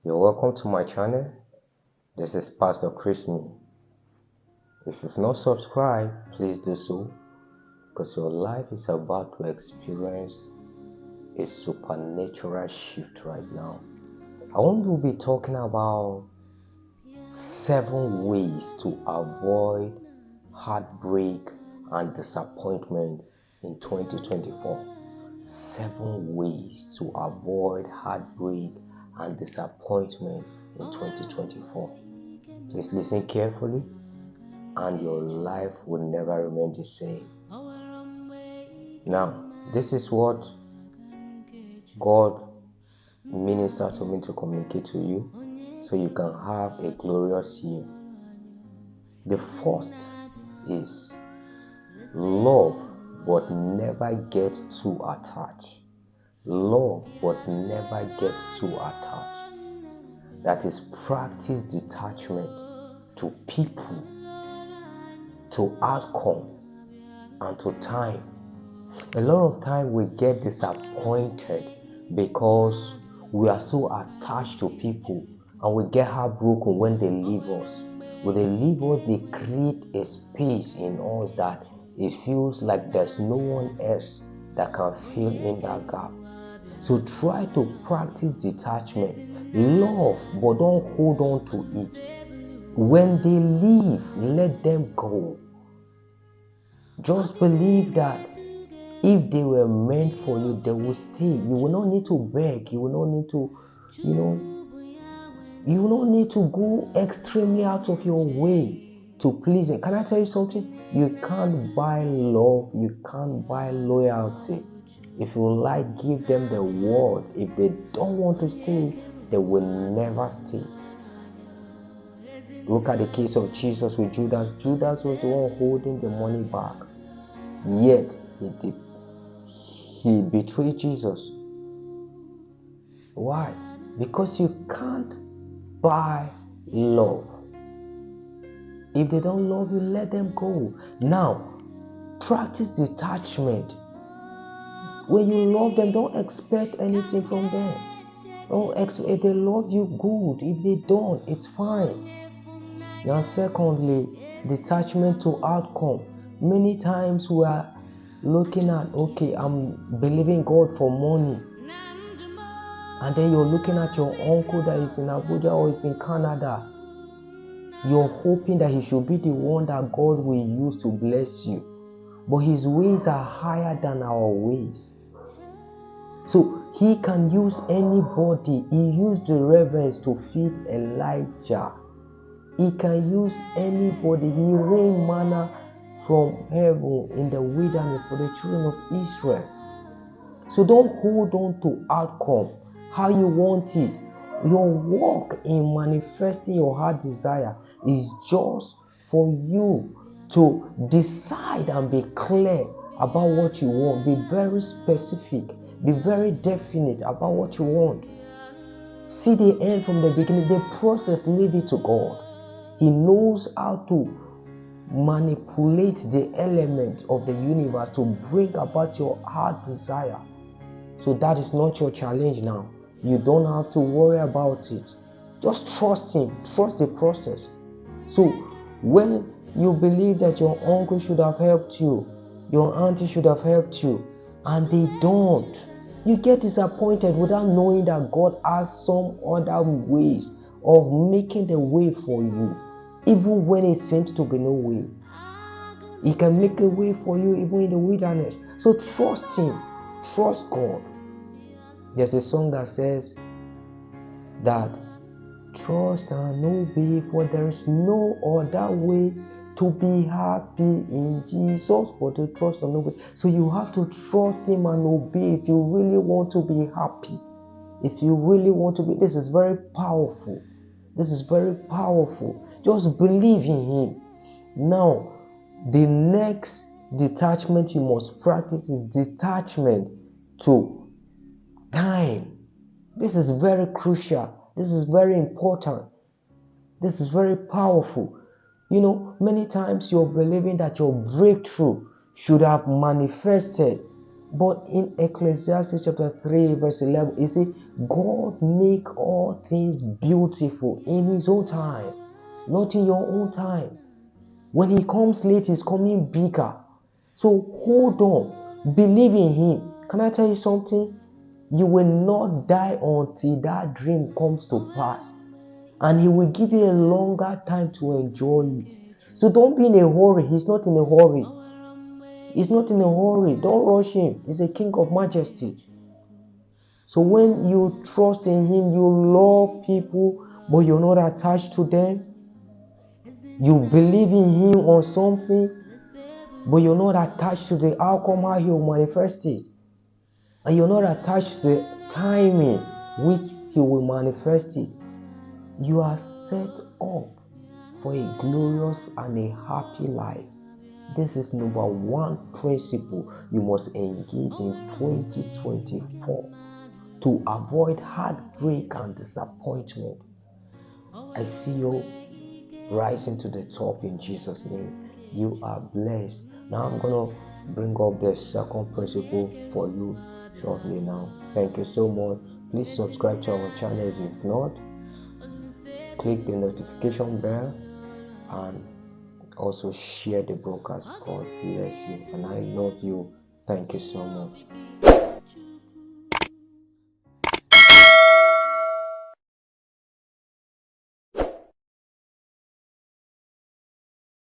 You're welcome to my channel. This is Pastor Christmas. If you've not subscribed, please do so, because your life is about to experience a supernatural shift right now. I want to be talking about 7 ways to avoid heartbreak and disappointment in 2024. 7 ways to avoid heartbreak and disappointment in 2024. Please listen carefully, and your life will never remain the same. Now, this is what God ministered to me to communicate to you, so you can have a glorious year. The first is love but never get too attached. Love but never get too attached. That is, practice detachment to people, to outcome, and to time. A lot of time we get disappointed because we are so attached to people, and we get heartbroken when they leave us. When they leave us, they create a space in us that it feels like there's no one else that can fill in that gap. So try to practice detachment. Love, but don't hold on to it. When they leave, let them go. Just believe that if they were meant for you, they will stay. You will not need to beg. You will not need to, you will not need to go extremely out of your way to please them. Can I tell you something? You can't buy love. You can't buy loyalty. If you like, give them the word. If they don't want to stay, they will never stay. Look at the case of Jesus with Judas. Judas was the one holding the money back. Yet, he betrayed Jesus. Why? Because you can't buy love. If they don't love you, let them go. Now, practice detachment. When you love them, don't expect anything from them. If they love you, good. If they don't, it's fine. Now, secondly, detachment to outcome. Many times we are looking at, okay, I'm believing God for money. And then you're looking at your uncle that is in Abuja or is in Canada. You're hoping that he should be the one that God will use to bless you. But his ways are higher than our ways. So he can use anybody. He used the ravens to feed Elijah. He can use anybody. He rained manna from heaven in the wilderness for the children of Israel. So don't hold on to outcome, how you want it. Your work in manifesting your heart desire is just for you to decide and be clear about what you want. Be very specific. Be very definite about what you want. See the end from the beginning. The process, leave it to God. He knows how to manipulate the elements of the universe to bring about your heart desire. So that is not your challenge now. You don't have to worry about it. Just trust him. Trust the process. So when you believe that your uncle should have helped you, your auntie should have helped you, and they don't, you get disappointed without knowing that God has some other ways of making the way for you, even when it seems to be no way. He can make a way for you even in the wilderness. So trust him. Trust God. There's a song that says that trust and obey, for there is no other way to be happy in Jesus but to trust and obey. So you have to trust him and obey if you really want to be happy. If you really want to be, this is very powerful. This is very powerful. Just believe in him. Now, the next detachment you must practice is detachment to time. This is very crucial. This is very important. This is very powerful. Many times you're believing that your breakthrough should have manifested But in Ecclesiastes chapter 3 verse 11, it says, God make all things beautiful in his own time, not in your own time. When he comes late, he's coming bigger. So hold on, believe in him. Can I tell you something? You will not die until that dream comes to pass. And he will give you a longer time to enjoy it. So don't be in a hurry. He's not in a hurry. He's not in a hurry. Don't rush him. He's a king of majesty. So when you trust in him, you love people, but you're not attached to them. You believe in him on something, but you're not attached to the outcome, how he will manifest it. And you're not attached to the timing which he will manifest it. You are set up for a glorious and a happy life. This is number one principle you must engage in 2024 to avoid heartbreak and disappointment. I see you rising to the top in Jesus' name. You are blessed. Now I'm going to bring up the second principle for you shortly now. Thank you so much. Please subscribe to our channel if not. Click the notification bell and also share the broadcast. God bless you, and I love you. Thank you so much.